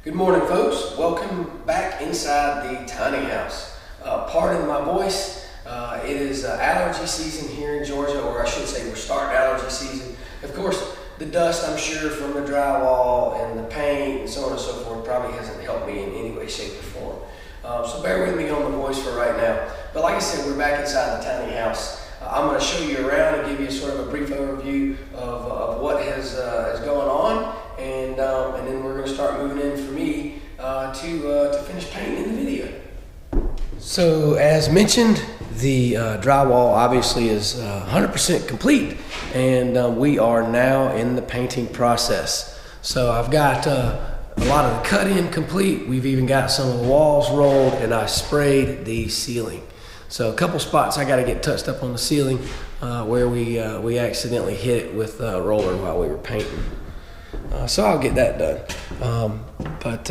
Good morning, folks. Welcome back inside the tiny house. Pardon my voice. It is allergy season here in Georgia, or I should say we're starting allergy season. Of course, the dust, I'm sure, from the drywall and the paint and so on and so forth probably hasn't helped me in any way, shape, or form. So bear with me on the voice for right now. But like I said, we're back inside the tiny house. I'm going to show you around and give you sort of a brief overview of what is going on, and then we're going to start moving in for me to finish painting the video. So as mentioned, the drywall obviously is 100% complete, and we are now in the painting process. So I've got a lot of the cut-in complete. We've even got some of the walls rolled, and I sprayed the ceiling. So a couple spots I got to get touched up on the ceiling where we accidentally hit it with a roller while we were painting. So I'll get that done. But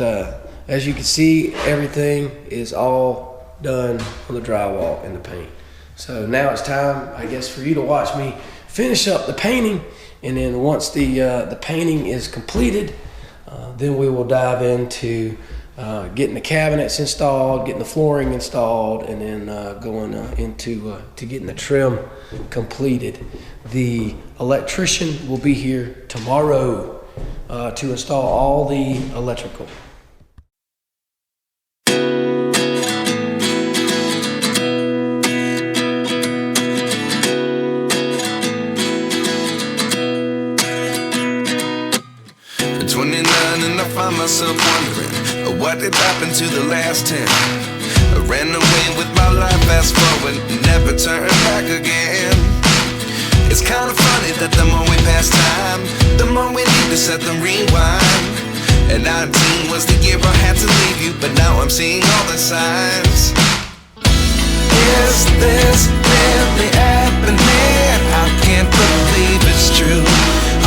as you can see, everything is all done on the drywall and the paint. So now it's time, I guess, for you to watch me finish up the painting, and then once the painting is completed, then we will dive into getting the cabinets installed, getting the flooring installed, and then going into getting the trim completed. The electrician will be here tomorrow to install all the electrical. At 29 and I find myself wondering what did happen to the last 10. I ran away with my life, fast forward, never turn back again. It's kind of funny that the more we pass time, the more we need to set them rewind. And 19 was the year I had to leave you, but now I'm seeing all the signs. Is this really happening? I can't believe it's true.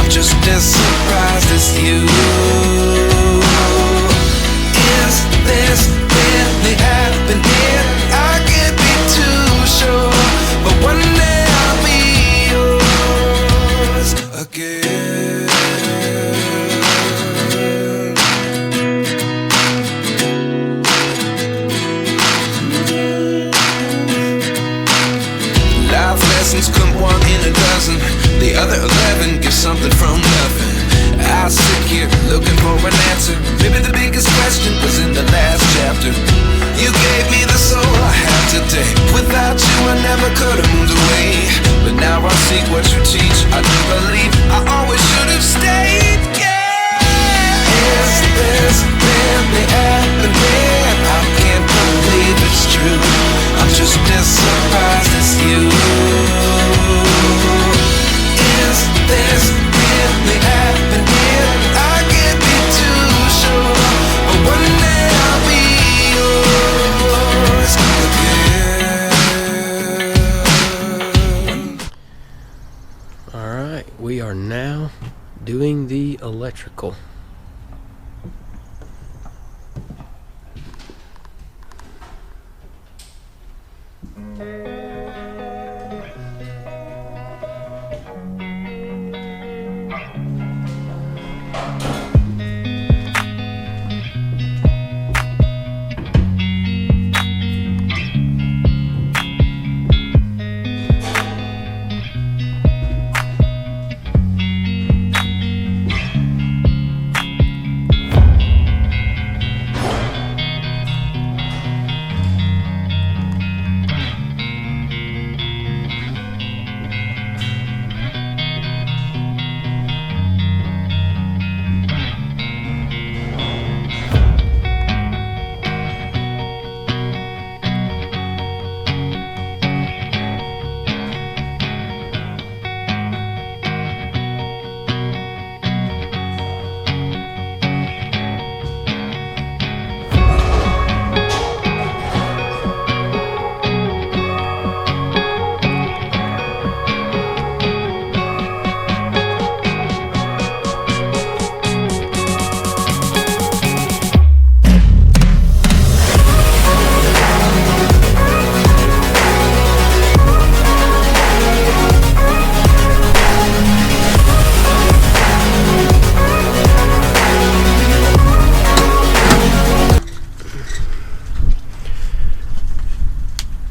I'm just as surprised as you. Is this really happening? I can't be too sure, but one day I'll be yours again. Life lessons come one in a dozen. The other 11 give something from nothing. I sit here looking for an answer. Maybe the biggest question was in the last chapter. You gave me the soul I have today. Without you I never could have moved away. But now I seek what you teach. I do believe I always should have stayed. Yeah. Is this really happening? I can't believe it's true. I'm just as surprised as you. Is this really happening? I can't be too sure, but one day I'll be yours again. All right, we are now doing the electrical.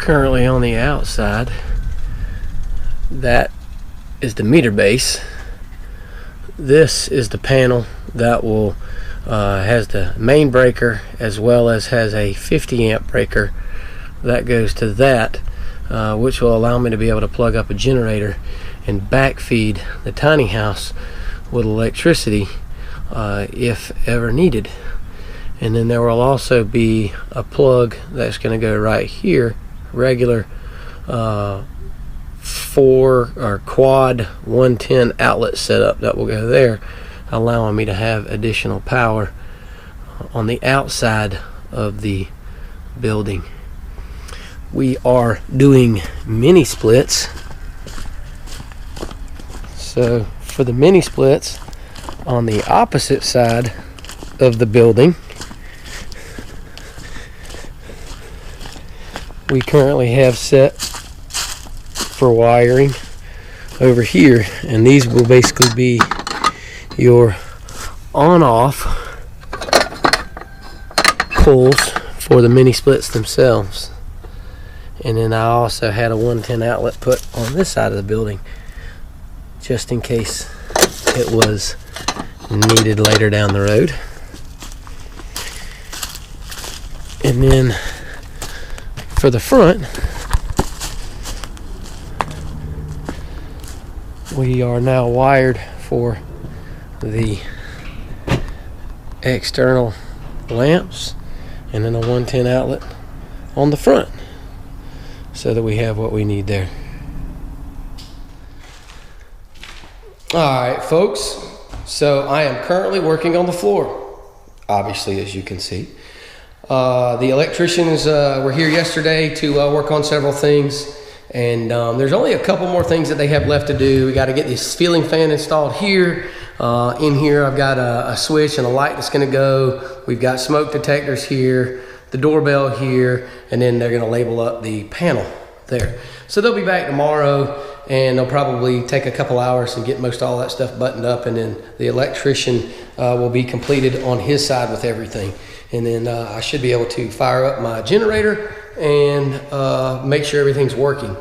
currently on the outside. That is the meter base. This is the panel that will has the main breaker as well as has a 50 amp breaker that goes to that, which will allow me to be able to plug up a generator and backfeed the tiny house with electricity if ever needed. And then there will also be a plug that's going to go right here, regular 4 or quad 110 outlet setup that will go there, allowing me to have additional power on the outside of the building. We are doing mini splits. So for the mini splits on the opposite side of the building, we currently have set for wiring over here, and these will basically be your on-off pulls for the mini splits themselves. And then I also had a 110 outlet put on this side of the building just in case it was needed later down the road. And then for the front, we are now wired for the external lamps and then a 110 outlet on the front, so that we have what we need there. Alright folks, so I am currently working on the floor, obviously, as you can see. The electricians were here yesterday to work on several things, and there's only a couple more things that they have left to do. We got to get this ceiling fan installed here. In here I've got a switch and a light that's going to go. We've got smoke detectors here, the doorbell here, and then they're going to label up the panel there. So they'll be back tomorrow, and they'll probably take a couple hours and get most all that stuff buttoned up, and then the electrician will be completed on his side with everything. And then I should be able to fire up my generator and make sure everything's working.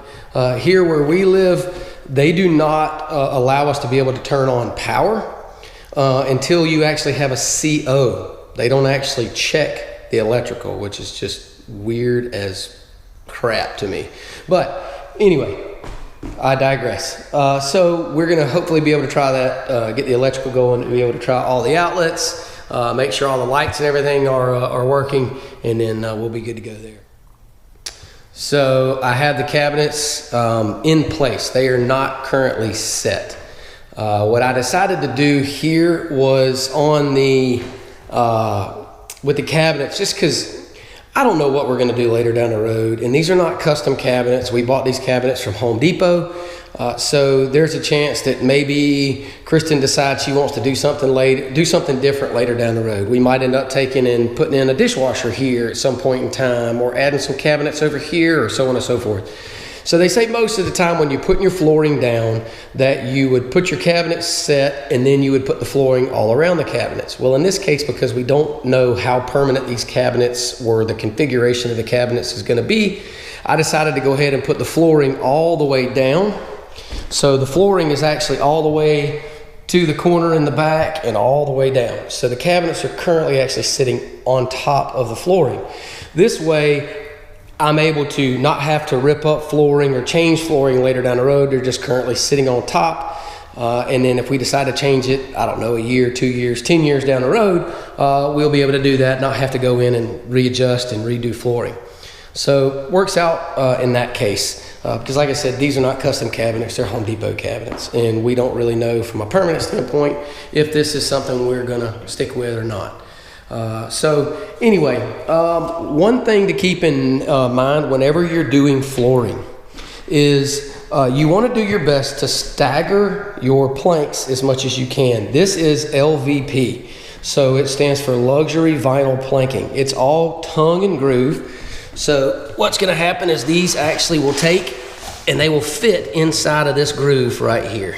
Here where we live, they do not allow us to be able to turn on power until you actually have a CO. They don't actually check the electrical, which is just weird as crap to me. But anyway, I digress. So we're gonna hopefully be able to try that, get the electrical going, and be able to try all the outlets, make sure all the lights and everything are working, and then we'll be good to go there. So I have the cabinets in place. They are not currently set. What I decided to do here was on the with the cabinets, just because I don't know what we're going to do later down the road, and these are not custom cabinets. We bought these cabinets from Home Depot, so there's a chance that maybe Kristen decides she wants to do something different later down the road. We might end up taking and putting in a dishwasher here at some point in time, or adding some cabinets over here, or so on and so forth. So they say most of the time when you're putting your flooring down that you would put your cabinets set and then you would put the flooring all around the cabinets. Well, in this case, because we don't know how permanent these cabinets or the configuration of the cabinets is going to be, I decided to go ahead and put the flooring all the way down. So the flooring is actually all the way to the corner in the back and all the way down. So the cabinets are currently actually sitting on top of the flooring. This way, I'm able to not have to rip up flooring or change flooring later down the road. They're just currently sitting on top. And then if we decide to change it, I don't know, a year, 2 years, 10 years down the road, we'll be able to do that, not have to go in and readjust and redo flooring. So works out in that case. Because like I said, these are not custom cabinets, they're Home Depot cabinets. And we don't really know from a permanent standpoint if this is something we're gonna stick with or not. So anyway, one thing to keep in mind whenever you're doing flooring is you want to do your best to stagger your planks as much as you can. This is LVP, so it stands for luxury vinyl planking. It's all tongue and groove. So what's going to happen is these actually will take and they will fit inside of this groove right here.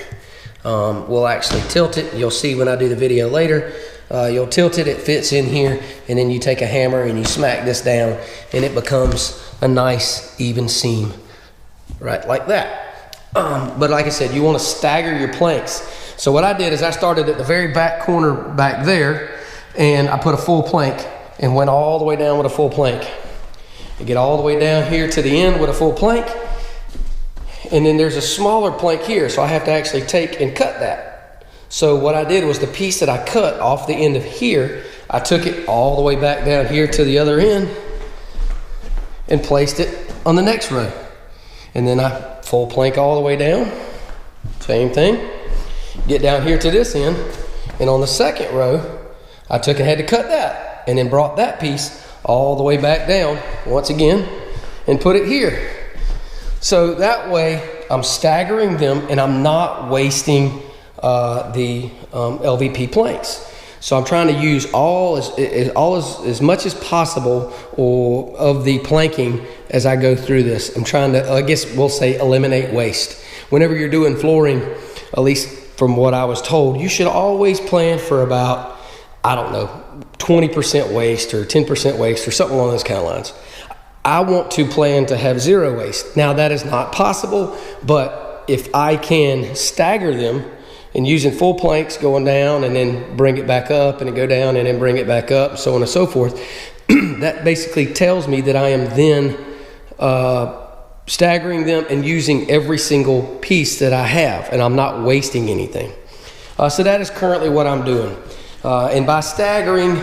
We'll actually tilt it. You'll see when I do the video later. You'll tilt it, it fits in here, and then you take a hammer and you smack this down, and it becomes a nice even seam, right like that. But like I said, you want to stagger your planks. So what I did is I started at the very back corner back there, and I put a full plank and went all the way down with a full plank. You get all the way down here to the end with a full plank, and then there's a smaller plank here, so I have to actually take and cut that. So what I did was the piece that I cut off the end of here, I took it all the way back down here to the other end and placed it on the next row. And then I full plank all the way down, same thing. Get down here to this end, and on the second row, I took and had to cut that, and then brought that piece all the way back down once again and put it here. So that way I'm staggering them and I'm not wasting the LVP planks. So I'm trying to use as much as possible of the planking as I go through this. I'm trying to, I guess we'll say, eliminate waste. Whenever you're doing flooring, at least from what I was told, you should always plan for about, I don't know, 20% waste or 10% waste or something along those kind of lines. I want to plan to have zero waste. Now that is not possible, but if I can stagger them and using full planks going down and then bring it back up and then go down and then bring it back up, so on and so forth, that basically tells me that I am then staggering them and using every single piece that I have, and I'm not wasting anything. So that is currently what I'm doing. And by staggering,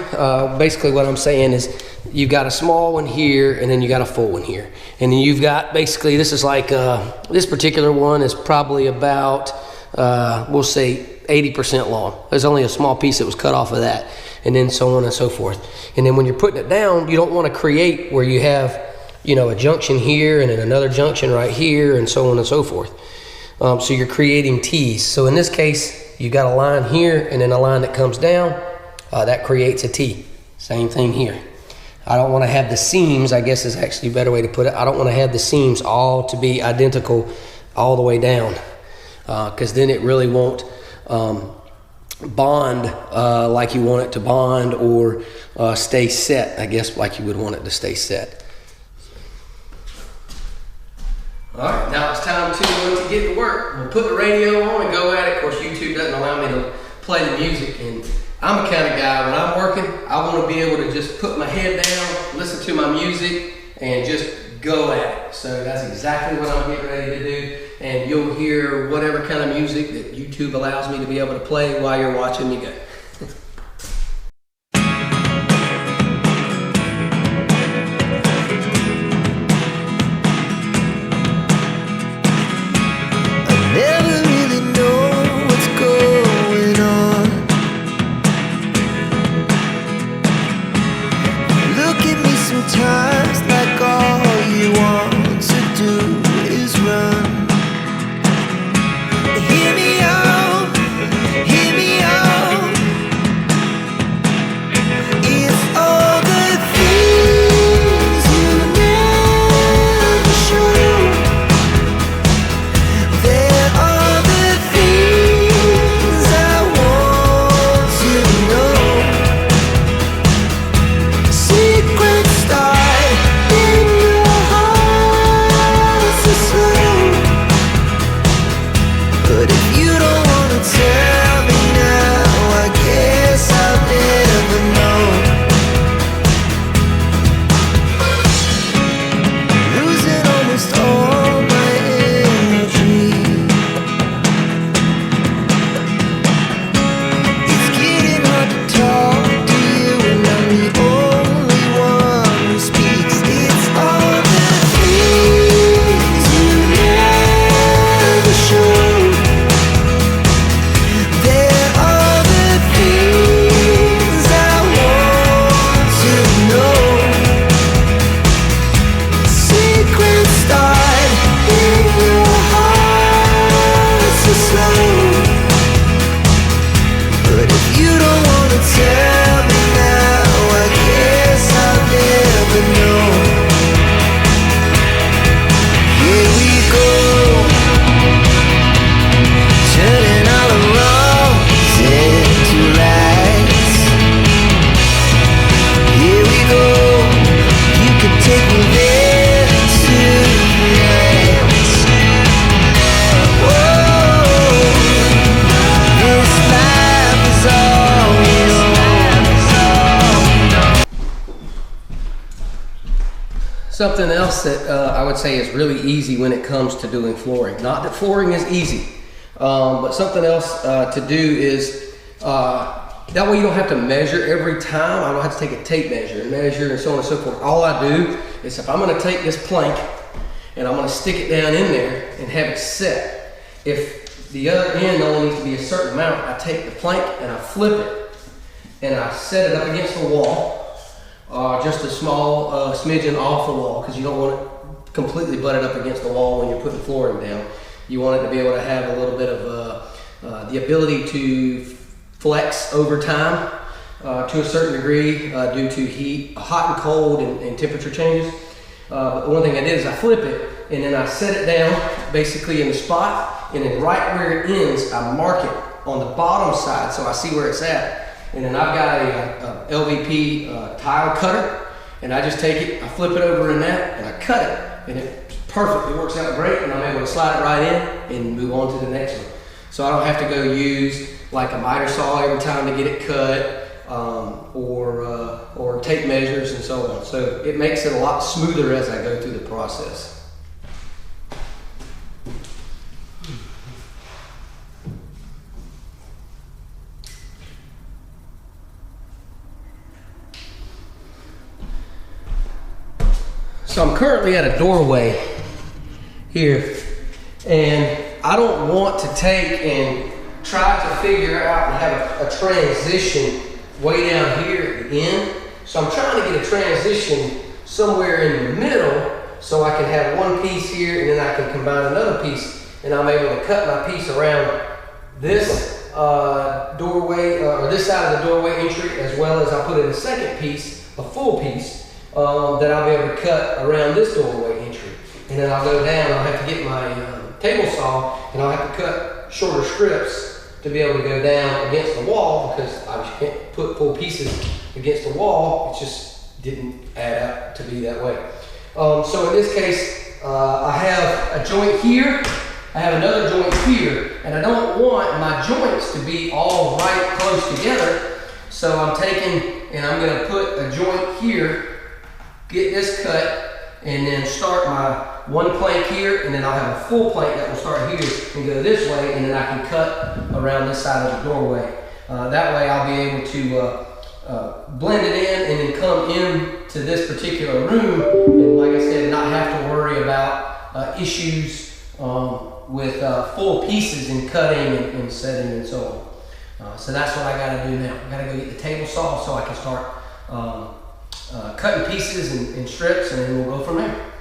basically what I'm saying is you've got a small one here and then you got a full one here. And then you've got basically, this is like, this particular one is probably about, we'll say 80% long. There's only a small piece that was cut off of that, and then so on and so forth. And then when you're putting it down, you don't want to create where you have, you know, a junction here and then another junction right here and so on and so forth. So you're creating T's. So in this case, you got a line here and then a line that comes down, that creates a T. Same thing here. I don't want to have the seams, I guess is actually a better way to put it. I don't want to have the seams all to be identical all the way down, because then it really won't bond like you want it to bond, or stay set, I guess, like you would want it to stay set. All right, now it's time to get to work. We'll put the radio on and go at it. Of course, YouTube doesn't allow me to play the music, and I'm the kind of guy, when I'm working, I want to be able to just put my head down, listen to my music, and just go at it. So that's exactly what I'm getting ready to do, and you'll hear whatever kind of music that YouTube allows me to be able to play while you're watching me go. Hear me out, Something else that I would say is really easy when it comes to doing flooring. Not that flooring is easy, but something else to do is, that way you don't have to measure every time. I don't have to take a tape measure and measure and so on and so forth. All I do is if I'm gonna take this plank and I'm gonna stick it down in there and have it set, if the other end only needs to be a certain amount, I take the plank and I flip it and I set it up against the wall. Just a small smidgen off the wall, because you don't want it completely butted up against the wall when you're putting flooring down. You want it to be able to have a little bit of the ability to flex over time to a certain degree due to heat, hot and cold, and temperature changes. But the one thing I did is I flip it and then I set it down basically in the spot, and then right where it ends, I mark it on the bottom side so I see where it's at. And then I've got a LVP tile cutter, and I just take it, I flip it over in that, and I cut it, and it perfectly works out great, and I'm able to slide it right in and move on to the next one. So I don't have to go use like a miter saw every time to get it cut, or tape measures and so on. So it makes it a lot smoother as I go through the process. So I'm currently at a doorway here, and I don't want to take and try to figure out and have a transition way down here at the end. So I'm trying to get a transition somewhere in the middle so I can have one piece here and then I can combine another piece, and I'm able to cut my piece around this doorway, or this side of the doorway entry, as well as I'll put in a second piece, a full piece, that I'll be able to cut around this doorway entry. And then I'll go down, I'll have to get my table saw, and I'll have to cut shorter strips to be able to go down against the wall, because I can't put full pieces against the wall. It just didn't add up to be that way. So in this case, I have a joint here, I have another joint here, and I don't want my joints to be all right close together. So I'm taking and I'm gonna put a joint here, get this cut, and then start my one plank here, and then I'll have a full plank that will start here and go this way, and then I can cut around this side of the doorway. That way I'll be able to blend it in and then come in to this particular room, and like I said, not have to worry about issues with full pieces and cutting and setting and so on. So that's what I gotta do now. I gotta go get the table saw so I can start cutting pieces and strips, and then we'll go from there.